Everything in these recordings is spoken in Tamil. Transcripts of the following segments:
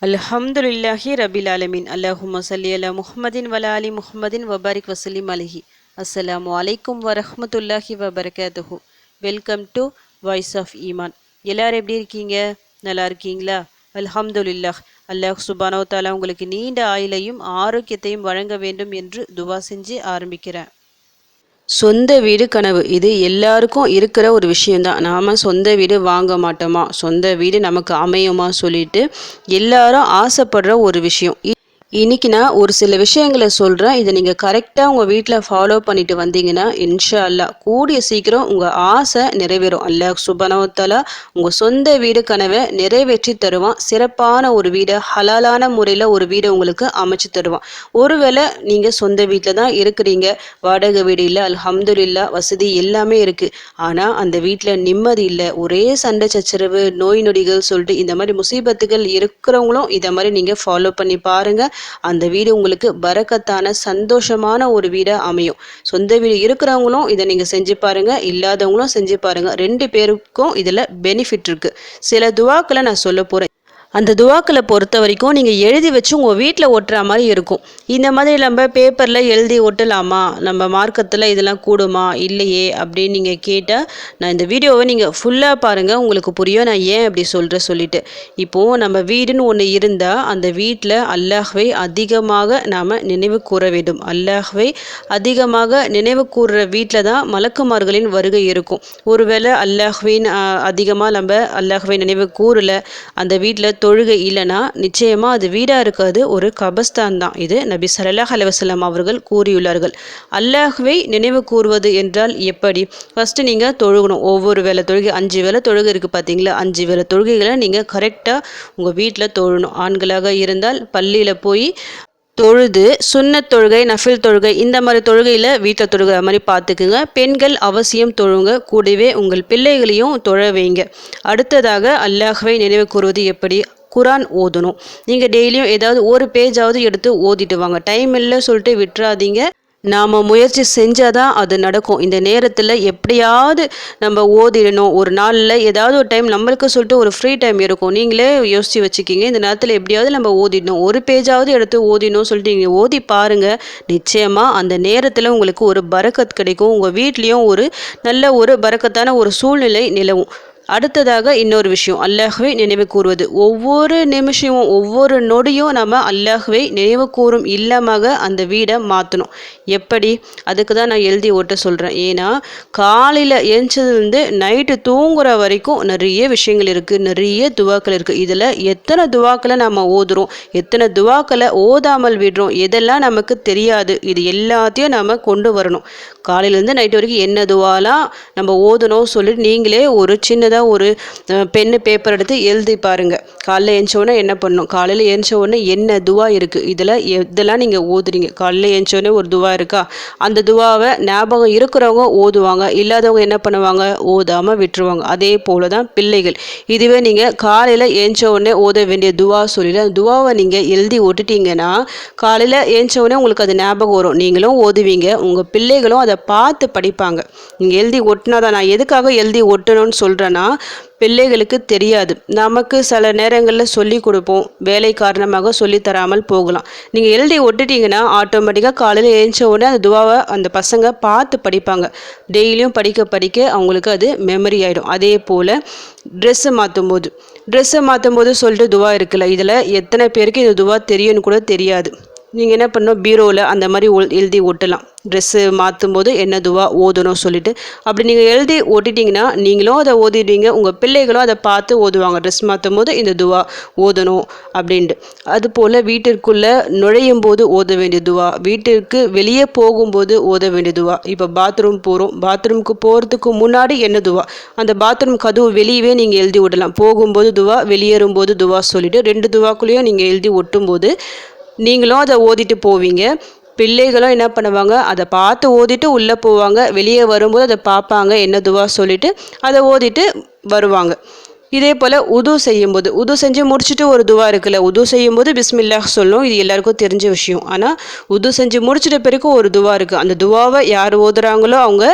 அல்ஹம்துலில்லாஹி ரபில் ஆலமீன். அல்லாஹும்ம ஸல்லி அலா முஹம்மதின் வலா அலி முஹம்மதின் வபாரிக் வசல்லிம் அலைஹி. அஸ்ஸலாமு அலைக்கும் வரஹ்மத்துல்லாஹி வபரகாத்துஹு. வெல்கம் டு வாய்ஸ் ஆஃப் ஈமான். எல்லாரும் எப்படி இருக்கீங்க? நல்லா இருக்கீங்களா? அல்ஹம்துலில்லாஹ். அல்லாஹ் சுப்ஹானஹு வ தஆலா உங்களுக்கு நீண்ட ஆயுளையும் ஆரோக்கியத்தையும் வழங்க வேண்டும் என்று துவா செஞ்சு ஆரம்பிக்கிறேன். சொந்த வீடு கனவு இது எல்லாருக்கும் இருக்கிற ஒரு விஷயந்தான். நாம் சொந்த வீடு வாங்க மாட்டோமா, சொந்த வீடு நமக்கு அமையுமா சொல்லிட்டு எல்லாரும் ஆசைப்படுற ஒரு விஷயம். இன்னைக்கு நான் ஒரு சில விஷயங்களை சொல்கிறேன். இதை நீங்கள் கரெக்டாக உங்கள் வீட்டில் ஃபாலோ பண்ணிட்டு வந்தீங்கன்னா இன்ஷா அல்லாஹ் கூடிய சீக்கிரம் உங்கள் ஆசை நிறைவேறும். அல்லாஹ் சுப்ஹானஹு வ தஆலா உங்கள் சொந்த வீடு கனவை நிறைவேற்றி தருவான். சிறப்பான ஒரு வீடை ஹலாலான முறையில் ஒரு வீடை உங்களுக்கு அமைச்சு தருவான். ஒருவேளை நீங்கள் சொந்த வீட்டில் தான் இருக்கிறீங்க, வாடகை வீடு இல்லை, அல்ஹம்துலில்லாஹ் வசதி எல்லாமே இருக்குது, ஆனால் அந்த வீட்டில் நிம்மதி இல்லை, ஒரே சண்டை சச்சரவு, நோய் நொடிகள் சொல்லிட்டு இந்த மாதிரி முசீபத்துகள் இருக்கிறவங்களும் இதை மாதிரி நீங்கள் ஃபாலோ பண்ணி பாருங்கள். அந்த வீடு உங்களுக்கு பரக்கத்தான சந்தோஷமான ஒரு வீடா அமையும். சொந்த வீடு இருக்கிறவங்களும் இதை நீங்க செஞ்சு பாருங்க, இல்லாதவங்களும் செஞ்சு பாருங்க. 2 பேருக்கும் இதுல பெனிஃபிட் இருக்கு. சில துவாக்களை நான் சொல்ல போறேன். அந்த துவாக்களை பொறுத்த வரைக்கும் நீங்கள் எழுதி வச்சு உங்கள் வீட்டில் ஒட்டுற மாதிரி இருக்கும். இந்த மாதிரி நம்ம பேப்பரில் எழுதி ஒட்டலாமா, நம்ம மார்க்கத்தில் இதெல்லாம் கூடுமா இல்லையே அப்படின்னு நீங்கள் கேட்டால் நான் இந்த வீடியோவை நீங்கள் ஃபுல்லாக பாருங்கள், உங்களுக்கு புரியும் நான் ஏன் அப்படி சொல்லிட்டு. இப்போது நம்ம வீடுன்னு ஒன்று இருந்தால் அந்த வீட்டில் அல்லாஹ்வை அதிகமாக நாம் நினைவு கூற வேண்டும். அல்லாஹ்வை அதிகமாக நினைவு கூறுற வீட்டில் தான் மலக்குமார்களின் வருகை இருக்கும். ஒருவேளை அல்லாஹ்வின் அதிகமாக நம்ம அல்லாஹ்வை நினைவு கூறல, அந்த வீட்டில் தொழுகை இல்லைன்னா நிச்சயமாக அது வீடாக இருக்காது, ஒரு கபஸ்தான் தான். இது நபி ஸல்லல்லாஹு அலைஹி வஸல்லம் அவர்கள் கூறியுள்ளார்கள். அல்லாஹ்வை நினைவு கூறுவது என்றால் எப்படி? ஃபஸ்ட்டு நீங்கள் தொழுகணும். ஒவ்வொரு வேளை தொழுகை 5 வேளை தொழுகை இருக்குது பார்த்தீங்களா, 5 வேளை தொழுகைகளை நீங்கள் கரெக்டாக உங்கள் வீட்டில் தொழணும். ஆண்களாக இருந்தால் பள்ளியில் போய் தொழுது சுன்னத் தொழுகை, நஃபில் தொழுகை, இந்த மாதிரி தொழுகையில் வீட்டில் தொழுகிற மாதிரி பார்த்துக்குங்க. பெண்கள் அவசியம் தொழுங்க, கூடவே உங்கள் பிள்ளைகளையும் தொழ வைங்க. அடுத்ததாக அல்லாஹ்வை நினைவு கூறுவது எப்படி? குரான் ஓதணும். நீங்கள் டெய்லியும் ஏதாவது ஒரு பேஜாவது எடுத்து ஓதிட்டு வாங்க. டைம் இல்லை சொல்லிட்டு விட்டுறாதீங்க. நாம் முயற்சி செஞ்சால் தான் அது நடக்கும். இந்த நேரத்தில் எப்படியாவது நம்ம ஓதிடணும். ஒரு நாளில் ஏதாவது ஒரு டைம் நம்மளுக்கு சொல்லிட்டு ஒரு ஃப்ரீ டைம் இருக்கும், நீங்களே யோசித்து வச்சுக்கிங்க. இந்த நேரத்தில் எப்படியாவது நம்ம ஓதிடணும், ஒரு பேஜாவது எடுத்து ஓதிடணும் சொல்லிட்டு நீங்கள் ஓதி பாருங்கள். நிச்சயமாக அந்த நேரத்தில் உங்களுக்கு ஒரு பரக்கத் கிடைக்கும். உங்கள் வீட்லேயும் ஒரு நல்ல ஒரு பரக்கத்தான ஒரு சூழ்நிலை நிலவும். அடுத்ததாக இன்னொரு விஷயம், அல்லாஹ்வை நினைவு கூறுவது. ஒவ்வொரு நிமிஷமும் ஒவ்வொரு நொடியும் நம்ம அல்லாஹ்வை நினைவு கூறும் இல்லமாக அந்த வீடை மாற்றணும். எப்படி? அதுக்கு தான் நான் எழுதி ஓட்ட சொல்கிறேன். ஏன்னா காலையில் எழுந்ததுலேருந்து நைட்டு தூங்குற வரைக்கும் நிறைய விஷயங்கள் இருக்குது, நிறைய துவாக்கள் இருக்குது. இதில் எத்தனை துவாக்களை நம்ம ஓதுறோம், எத்தனை துவாக்களை ஓதாமல் விடுறோம், எதெல்லாம் நமக்கு தெரியாது. இது எல்லாத்தையும் நம்ம கொண்டு வரணும். காலையிலேருந்து நைட்டு வரைக்கும் என்ன துவாலாம் நம்ம ஓதணும் சொல்லிட்டு நீங்களே ஒரு சின்னதாக ஒரு பென்னு பேப்பர் எடுத்து எழுதி பாருங்கள். காலையில் எழுந்தோடனே என்ன பண்ணணும், காலையில் எழுந்தோடனே என்ன துவா இருக்குது, இதில் எதெல்லாம் நீங்கள் ஓதுறீங்க. காலையில் எழுந்தோடனே ஒரு துவா இருக்கா, அந்த துவாவை ஞாபகம் இருக்கிறவங்க ஓதுவாங்க, இல்லாதவங்க என்ன பண்ணுவாங்க, ஓதாமல் விட்டுருவாங்க. அதே போல் தான் பிள்ளைகள். இதுவே நீங்கள் காலையில் எழுந்தோடனே ஓத வேண்டிய துவா சொல்லிட்டு அந்த துவாவை நீங்கள் எழுதி ஓட்டுட்டீங்கன்னா காலையில் எழுந்தோடனே உங்களுக்கு அது ஞாபகம் வரும், நீங்களும் ஓதுவீங்க, உங்கள் பிள்ளைகளும் அதை பார்த்து படிப்பாங்க. நீங்கள் எழுதி ஒட்டினாதான். நான் எதுக்காக எழுதி ஒட்டணும்னு சொல்கிறேன்னா, பிள்ளைகளுக்கு தெரியாது. நமக்கு சில நேரங்களில் சொல்லி கொடுப்போம், வேலை காரணமாக சொல்லி தராமல் போகலாம். நீங்கள் எழுதி ஒட்டுட்டீங்கன்னா ஆட்டோமேட்டிக்காக காலையில் எழுந்த உடனே அந்த துவாவை அந்த பசங்க பார்த்து படிப்பாங்க. டெய்லியும் படிக்க படிக்க அவங்களுக்கு அது மெமரி ஆகிடும். அதே போல் ட்ரெஸ்ஸை மாற்றும் போது சொல்லிட்டு துவா இருக்குல்ல, இதில் எத்தனை பேருக்கு இந்த துவா தெரியும்னு கூட தெரியாது. நீங்கள் என்ன பண்ணணும், பீரோவில் அந்த மாதிரி எழுதி ஒட்டலாம். ட்ரெஸ்ஸு மாற்றும் போது என்ன துவா ஓதணும் சொல்லிட்டு அப்படி நீங்கள் எழுதி ஓட்டிட்டிங்கன்னா நீங்களும் அதை ஓதிடுவீங்க, உங்கள் பிள்ளைகளும் அதை பார்த்து ஓதுவாங்க. ட்ரெஸ் மாற்றும் போது இந்த துவா ஓதணும் அப்படின்ட்டு. அதுபோல் வீட்டிற்குள்ளே நுழையும் போது ஓத வேண்டிய துவா, வீட்டிற்கு வெளியே போகும்போது ஓத வேண்டிய துவா. இப்போ பாத்ரூம் போகிறோம், பாத்ரூமுக்கு போகிறதுக்கு முன்னாடி என்ன துவா, அந்த பாத்ரூம் கதவு வெளியவே நீங்கள் எழுதி விடலாம். போகும்போது துவா, வெளியேறும்போது துவா சொல்லிவிட்டு 2 துவாக்குள்ளேயும் நீங்கள் எழுதி ஒட்டும்போது நீங்களும் அதை ஓதிட்டு போவீங்க. பிள்ளைகளும் என்ன பண்ணுவாங்க, அதை பார்த்து ஓதிட்டு உள்ளே போவாங்க, வெளியே வரும்போது அதை பார்ப்பாங்க, என்ன துவா சொல்லிவிட்டு அதை ஓதிட்டு வருவாங்க. இதே போல் உது செஞ்சு முடிச்சுட்டு ஒரு துவா இருக்குல்ல, உது செய்யும்போது பிஸ்மில்லாஹ் சொல்லணும். இது எல்லாருக்கும் தெரிஞ்ச விஷயம். ஆனால் உது செஞ்சு முடிச்சிட்ட பிறகு ஒரு துவா இருக்குது. அந்த துவாவை யார் ஓதுறாங்களோ அவங்க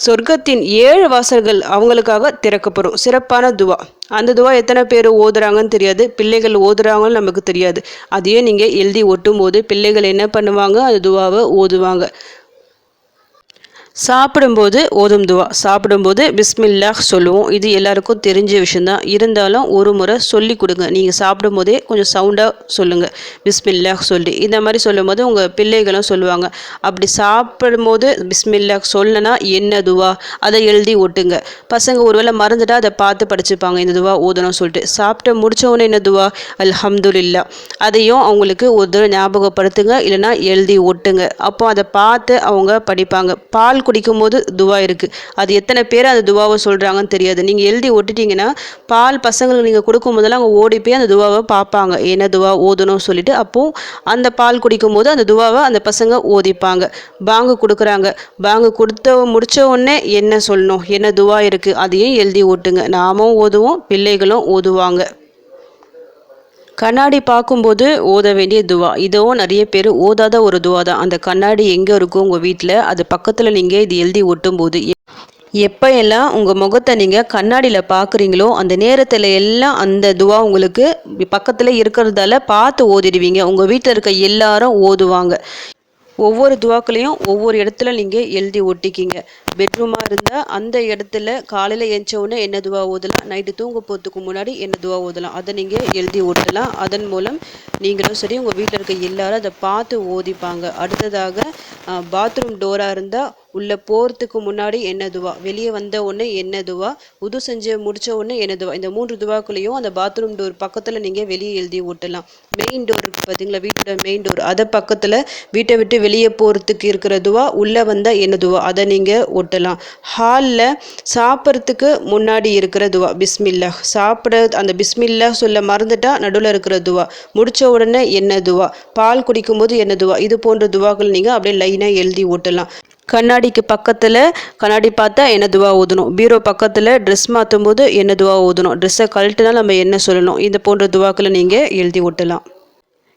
சொர்க்கத்தின் 7 வாசல்கள் அவங்களுக்காக திறக்கப்படும். சிறப்பான துவா. அந்த துவா எத்தனை பேர் ஓதுறாங்கன்னு தெரியாது, பிள்ளைகள் ஓதுறாங்கன்னு நமக்கு தெரியாது. அதையே நீங்கள் எழுதி ஒட்டும் போது பிள்ளைகள் என்ன பண்ணுவாங்க, அந்த துவாவை ஓதுவாங்க. சாப்பிடும்போது ஓதும் துவா. சாப்பிடும்போது பிஸ்மில்லாஹ் சொல்லுவோம். இது எல்லாருக்கும் தெரிஞ்ச விஷயந்தான். இருந்தாலும் ஒரு முறை சொல்லி கொடுங்க. நீங்கள் சாப்பிடும்போதே கொஞ்சம் சவுண்டாக சொல்லுங்கள், பிஸ்மில்லாஹ் சொல்லி. இந்த மாதிரி சொல்லும் போது உங்கள் பிள்ளைகளும் சொல்லுவாங்க. அப்படி சாப்பிடும்போது பிஸ்மில்லாஹ் சொல்லனா என்ன துவா அதை எழுதி ஒட்டுங்க. பசங்க ஒருவேளை மறந்துட்டா அதை பார்த்து படிச்சுப்பாங்க, இந்த துவா ஓதணும் சொல்லிட்டு. சாப்பிட்டு முடித்தவொடனே என்ன துவா, அல்ஹம்துலில்லா, அதையும் அவங்களுக்கு ஒரு தடவை ஞாபகப்படுத்துங்க, இல்லைனா எழுதி ஒட்டுங்க. அப்போ அதை பார்த்து அவங்க படிப்பாங்க. பால் குடிக்கும்போது துவா இருக்குது. அது எத்தனை பேர் அந்த துவாவை சொல்கிறாங்கன்னு தெரியாது. நீங்கள் எழுதி ஒட்டிட்டீங்கன்னா பால் பசங்களுக்கு நீங்கள் கொடுக்கும் போதெல்லாம் அவங்க ஓடி போய் அந்த துவாவை பார்ப்பாங்க, என்ன துவா ஓதணும்னு சொல்லிட்டு. அப்போது அந்த பால் குடிக்கும்போது அந்த துவாவை அந்த பசங்க ஓதிப்பாங்க. பாங்கு கொடுக்குறாங்க, பாங்கு முடித்த உடனே என்ன சொல்லணும், என்ன துவா இருக்குது, அதையும் எழுதி ஓட்டுங்க. நாமும் ஓதுவோம், பிள்ளைகளும் ஓதுவாங்க. கண்ணாடி பார்க்கும்போது ஓத வேண்டிய துவா. இதுவும் நிறைய பேர் ஓதாத ஒரு துவா தான். அந்த கண்ணாடி எங்கே இருக்கும் உங்கள் வீட்டில், அது பக்கத்தில் நீங்கள் இது எழுதி ஒட்டும் போது எப்போ எல்லாம் உங்கள் முகத்தை நீங்கள் கண்ணாடியில் பார்க்குறீங்களோ அந்த நேரத்தில் எல்லாம் அந்த துவா உங்களுக்கு பக்கத்தில் இருக்கிறதால பார்த்து ஓதிடுவீங்க. உங்கள் வீட்டில் இருக்க எல்லாரும் ஓதுவாங்க. ஒவ்வொரு துவாக்களையும் ஒவ்வொரு இடத்துல நீங்கள் எழுதி ஒட்டிக்கிங்க. பெட்ரூமாக இருந்தால் அந்த இடத்துல காலையில் எழுந்தவுடனே என்ன துவா ஓதலாம், நைட்டு தூங்க போகிறதுக்கு முன்னாடி என்ன துவா ஓதலாம், அதை நீங்கள் எழுதி ஒட்டலாம். அதன் மூலம் நீங்களும் சரி உங்கள் வீட்டில் இருக்க எல்லாரும் அதை பார்த்து ஓதிப்பாங்க. அடுத்ததாக பாத்ரூம் டோராக இருந்தால் உள்ளே போகிறதுக்கு முன்னாடி என்ன துவா, வெளியே வந்த உடனே என்ன துவா, உது செஞ்சு முடித்த உடனே என்ன துவா, இந்த 3 துவாக்குள்ளேயும் அந்த பாத்ரூம் டோர் பக்கத்தில் நீங்கள் வெளியே எழுதி ஓட்டலாம். மெயின் டோர் இருக்குது பார்த்தீங்களா, வீட்டோட மெயின் டோர், அதை பக்கத்தில் வீட்டை விட்டு வெளியே போகிறதுக்கு இருக்கிற துவா, உள்ளே வந்தால் என்ன துவா, அதை நீங்கள் ஒட்டலாம். ஹாலில் சாப்பிட்றதுக்கு முன்னாடி இருக்கிற துவா பிஸ்மில்லாஹ், சாப்பிட அந்த பிஸ்மில்லாஹ் சொல்ல மறந்துட்டா நடுவில் இருக்கிற துவா, முடித்த உடனே என்ன துவா, பால் குடிக்கும்போது என்ன துவா, இது போன்ற துவாக்கள் நீங்கள் அப்படியே லைனாக எழுதி ஓட்டலாம். கண்ணாடிக்கு பக்கத்தில் கண்ணாடி பார்த்தா என்ன துவா ஓதணும், பீரோ பக்கத்தில் ட்ரெஸ் மாற்றும் போது என்ன துவா ஓதணும், ட்ரெஸ்ஸை கழட்டினா நம்ம என்ன சொல்லணும், இது போன்ற துவாக்களை நீங்கள் எழுதி ஓட்டலாம்.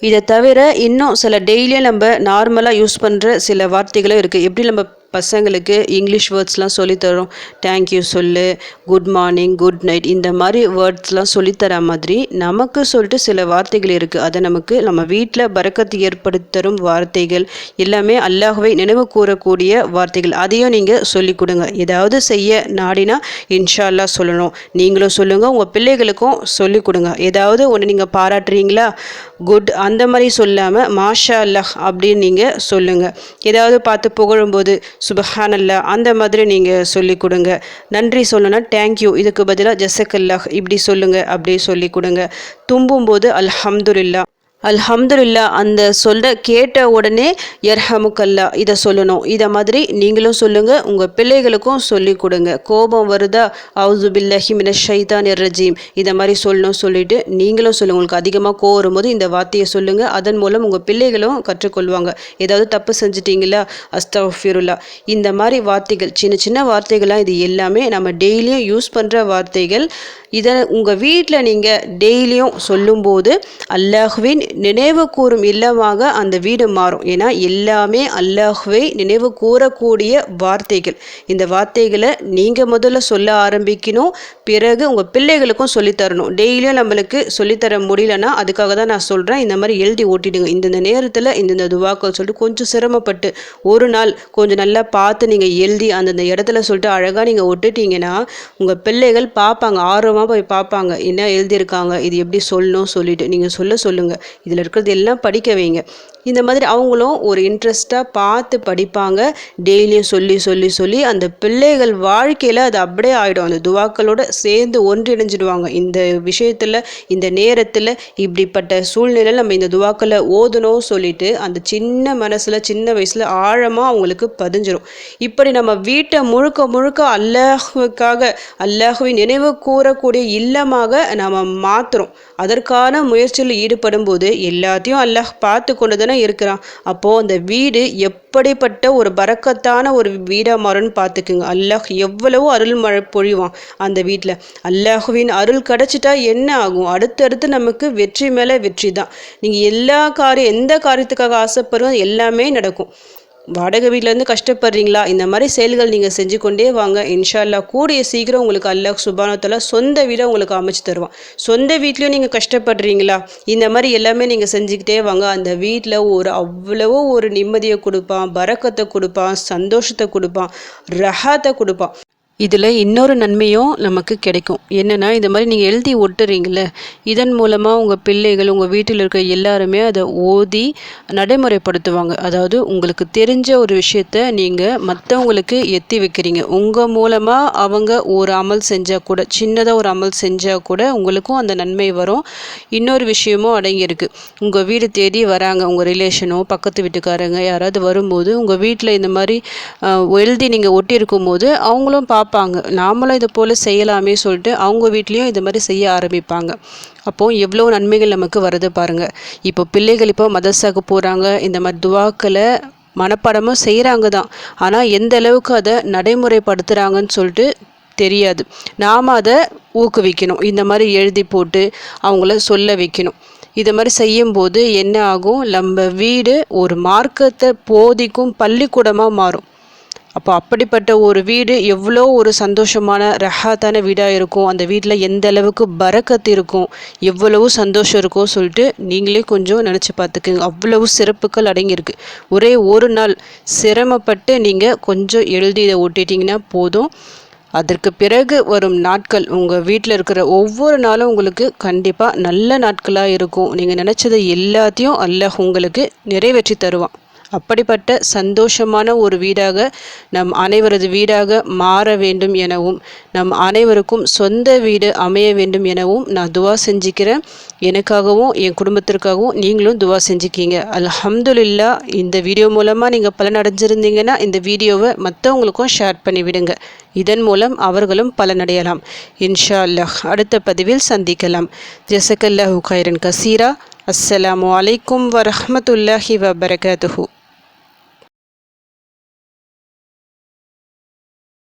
இதை தவிர இன்னும் சில டெய்லியும் நம்ம நார்மலாக யூஸ் பண்ணுற சில வார்த்தைகளும் இருக்குது. எப்படி நம்ம பசங்களுக்கு இங்கிலீஷ் வேர்ட்ஸ்லாம் சொல்லித்தரோம், தேங்க்யூ சொல்லு, குட் மார்னிங், குட் நைட், இந்த மாதிரி வேர்ட்ஸ்லாம் சொல்லித்தர மாதிரி நமக்கு சொல்லிட்டு சில வார்த்தைகள் இருக்குது. அதை நம்ம வீட்டில் பரக்கத்து ஏற்படுத்தரும் வார்த்தைகள் எல்லாமே அல்லாஹ்வை நினைவு கூறக்கூடிய வார்த்தைகள். அதையும் நீங்கள் சொல்லிக் கொடுங்க. ஏதாவது செய்ய நாடினா இன்ஷா அல்லாஹ் சொல்லணும். நீங்களும் சொல்லுங்கள், உங்கள் பிள்ளைகளுக்கும் சொல்லிக் கொடுங்க. ஏதாவது ஒன்று நீங்கள் பாராட்டுறீங்களா, குட், அந்த மாதிரி சொல்லாமல் மாஷா அல்லாஹ் அப்படின்னு நீங்கள் சொல்லுங்கள். ஏதாவது பார்த்து புகழும்போது சுபஹானல்லா அந்த மாதிரி நீங்கள் சொல்லி கொடுங்க. நன்றி சொல்லணும்னா தேங்க்யூ, இதுக்கு பதிலாக ஜஸக்கல்லாஹ் இப்படி சொல்லுங்கள், அப்படியே சொல்லி கொடுங்க. தும்பும்போது அல்ஹம்துலில்லா, அல்ஹம்துலில்லா அந்த சொல்ல கேட்ட உடனே யர்ஹமுக்கல்லா இதை சொல்லணும். இதை மாதிரி நீங்களும் சொல்லுங்கள், உங்கள் பிள்ளைகளுக்கும் சொல்லி கொடுங்க. கோபம் வருதா, அவுது பில்லாஹி மினஷ் ஷைத்தானிர் ரஜீம், இதை மாதிரி சொல்லணும் சொல்லிட்டு நீங்களும் சொல்லுங்கள். உங்களுக்கு அதிகமாக கோவம் வரும்போது இந்த வார்த்தையை சொல்லுங்கள். அதன் மூலம் உங்கள் பிள்ளைகளும் கற்றுக்கொள்வாங்க. ஏதாவது தப்பு செஞ்சிட்டிங்களா, அஸ்தக்ஃபிருல்லா, இந்த மாதிரி வார்த்தைகள், சின்ன சின்ன வார்த்தைகள்லாம், இது எல்லாமே நம்ம டெய்லியும் யூஸ் பண்ணுற வார்த்தைகள். இதை உங்கள் வீட்டில் நீங்கள் டெய்லியும் சொல்லும்போது அல்லாஹ்வின் நினைவு கூறும் இல்லமாக அந்த வீடு மாறும். ஏன்னா எல்லாமே அல்லாஹ்வை நினைவு கூறக்கூடிய வார்த்தைகள். இந்த வார்த்தைகளை நீங்கள் முதல்ல சொல்ல ஆரம்பிக்கணும், பிறகு உங்கள் பிள்ளைகளுக்கும் சொல்லித்தரணும். டெய்லியும் நம்மளுக்கு சொல்லித்தர முடியலன்னா அதுக்காக தான் நான் சொல்கிறேன், இந்த மாதிரி எழுதி ஓட்டிடுங்க. இந்தந்த நேரத்தில் இந்தந்த துவாக்கள் சொல்லிட்டு கொஞ்சம் சிரமப்பட்டு ஒரு நாள் கொஞ்சம் நல்லா பார்த்து நீங்கள் எழுதி அந்தந்த இடத்துல சொல்லிட்டு அழகாக நீங்கள் ஒட்டுட்டீங்கன்னா உங்கள் பிள்ளைகள் பார்ப்பாங்க, ஆர்வமாக போய் பார்ப்பாங்க, என்ன எழுதியிருக்காங்க, இது எப்படி சொல்லணும் சொல்லிட்டு நீங்கள் சொல்லுங்கள். இதில் இருக்கிறது எல்லாம் படிக்க வைங்க. இந்த மாதிரி அவங்களும் ஒரு இன்ட்ரெஸ்ட்டாக பார்த்து படிப்பாங்க. டெய்லியும் சொல்லி சொல்லி சொல்லி அந்த பிள்ளைகள் வாழ்க்கையில் அது அப்படியே ஆகிடும். அந்த துவாக்களோடு சேர்ந்து ஒன்றிணைஞ்சிடுவாங்க. இந்த விஷயத்தில் இந்த நேரத்தில் இப்படிப்பட்ட சூழ்நிலையில் நம்ம இந்த துவாக்களை ஓதணும் சொல்லிட்டு அந்த சின்ன மனசில் சின்ன வயசில் ஆழமாக அவங்களுக்கு பதிஞ்சிடும். இப்படி நம்ம வீட்டை முழுக்க முழுக்க அல்லாஹ்வுக்காக அல்லாஹ்வை நினைவு கூறக்கூடிய இல்லமாக நம்ம மாற்றுறோம். அதற்கான முயற்சியில் ஈடுபடும் போது எல்லாத்தையும் அல்லாஹ் பார்த்து கொண்டு தானே இருக்கிறான். அப்போது அந்த வீடு எப்படிப்பட்ட ஒரு பரக்கத்தான ஒரு வீடாக மாறும்னு பார்த்துக்குங்க. அல்லாஹ் எவ்வளவோ அருள் மழை பொழிவான் அந்த வீட்டில். அல்லாஹுவின் அருள் கிடச்சிட்டா என்ன ஆகும், அடுத்தடுத்து நமக்கு வெற்றி மேலே வெற்றி தான். நீங்கள் எந்த காரியத்துக்காக ஆசைப்படுறோம் எல்லாமே நடக்கும். வாடகை வீட்டிலேருந்து கஷ்டப்படுறீங்களா, இந்த மாதிரி செயல்கள் நீங்கள் செஞ்சு கொண்டே வாங்க. இன்ஷா அல்லாஹ் கூடிய சீக்கிரம் உங்களுக்கு அல்லாஹ் சுப்ஹானஹு வ தஆலா சொந்த வீடை உங்களுக்கு அமைச்சு தருவான். சொந்த வீட்லேயும் நீங்கள் கஷ்டப்படுறீங்களா, இந்த மாதிரி எல்லாமே நீங்கள் செஞ்சுக்கிட்டே வாங்க. அந்த வீட்டில் அவ்வளவோ ஒரு நிம்மதியை கொடுப்பான், பரக்கத்தை கொடுப்பான், சந்தோஷத்தை கொடுப்பான், ரஹாத்தை கொடுப்பான். இதில் இன்னொரு நன்மையும் நமக்கு கிடைக்கும். என்னென்னா, இந்த மாதிரி நீங்கள் எழுதி ஒட்டுறீங்கள, இதன் மூலமாக உங்கள் பிள்ளைகள், உங்கள் வீட்டில் இருக்க எல்லாருமே அதை ஓதி நடைமுறைப்படுத்துவாங்க. அதாவது உங்களுக்கு தெரிஞ்ச ஒரு விஷயத்த நீங்கள் மற்றவங்களுக்கு எத்தி வைக்கிறீங்க. உங்கள் மூலமாக அவங்க ஒரு அமல் செஞ்சால் கூட, சின்னதாக ஒரு அமல் செஞ்சால் கூட உங்களுக்கும் அந்த நன்மை வரும். இன்னொரு விஷயமும் அடங்கியிருக்கு. உங்கள் வீடு தேடி வராங்க, உங்கள் ரிலேஷனோ பக்கத்து வீட்டுக்காரங்க யாராவது வரும்போது உங்கள் வீட்டில் இந்த மாதிரி எழுதி நீங்கள் ஒட்டியிருக்கும் போது அவங்களும் பார்ப்பாங்க, நாமளும் இது போல் செய்யலாமே சொல்லிட்டு அவங்க வீட்லேயும் இது மாதிரி செய்ய ஆரம்பிப்பாங்க. அப்போது எவ்வளோ நன்மைகள் நமக்கு வருது பாருங்கள். இப்போ பிள்ளைகள் இப்போ மதரசாவுக்கு போகிறாங்க, இந்த மாதிரி துவாக்களை மனப்பாடமும் செய்கிறாங்க தான். ஆனால் எந்த அளவுக்கு அதை நடைமுறைப்படுத்துகிறாங்கன்னு சொல்லிட்டு தெரியாது. நாம் அதை ஊக்குவிக்கணும், இந்த மாதிரி எழுதி போட்டு அவங்கள சொல்ல வைக்கணும். இது மாதிரி செய்யும்போது என்ன ஆகும், நம்ம வீடு ஒரு மார்க்கத்தை போதிக்கும் பள்ளிக்கூடமாக மாறும். அப்போ அப்படிப்பட்ட ஒரு வீடு எவ்வளோ ஒரு சந்தோஷமான ரஹாத்தான வீடாக இருக்கும். அந்த வீட்டில் எந்த அளவுக்கு பரக்கத்து இருக்கும், எவ்வளவு சந்தோஷம் இருக்கும் சொல்லிட்டு நீங்களே கொஞ்சம் நினச்சி பார்த்துக்குங்க. அவ்வளவு சிறப்புகள் அடங்கியிருக்கு. ஒரே ஒரு நாள் சிரமப்பட்டு நீங்கள் கொஞ்சம் எழுதி இதை ஒட்டிட்டிங்கன்னா போதும். அதற்கு பிறகு வரும் நாட்கள் உங்கள் வீட்டில் இருக்கிற ஒவ்வொரு நாளும் உங்களுக்கு கண்டிப்பாக நல்ல நாட்களாக இருக்கும். நீங்கள் நினச்சதை எல்லாத்தையும் அல்லாஹ் உங்களுக்கு நிறைவேற்றி தருவான். அப்படிப்பட்ட சந்தோஷமான ஒரு வீடாக நம் அனைவரது வீடாக மாற வேண்டும் எனவும், நம் அனைவருக்கும் சொந்த வீடு அமைய வேண்டும் எனவும் நான் துவா செஞ்சுக்கிறேன். எனக்காகவும் என் குடும்பத்திற்காகவும் நீங்களும் துவா செஞ்சுக்கிங்க. அல்ஹம்துலில்லாஹ். இந்த வீடியோ மூலமாக நீங்கள் பலனடைஞ்சிருந்தீங்கன்னா இந்த வீடியோவை மற்றவங்களுக்கும் ஷேர் பண்ணிவிடுங்க. இதன் மூலம் அவர்களும் பலனடையலாம். இன்ஷா அல்லாஹ். அடுத்த பதிவில் சந்திக்கலாம். ஜஸக்கல்லாஹு கைரன் கசீரா. அஸ்ஸலாமு அலைக்கும் வரஹ்மத்துல்லாஹி வபரகாத்துஹு.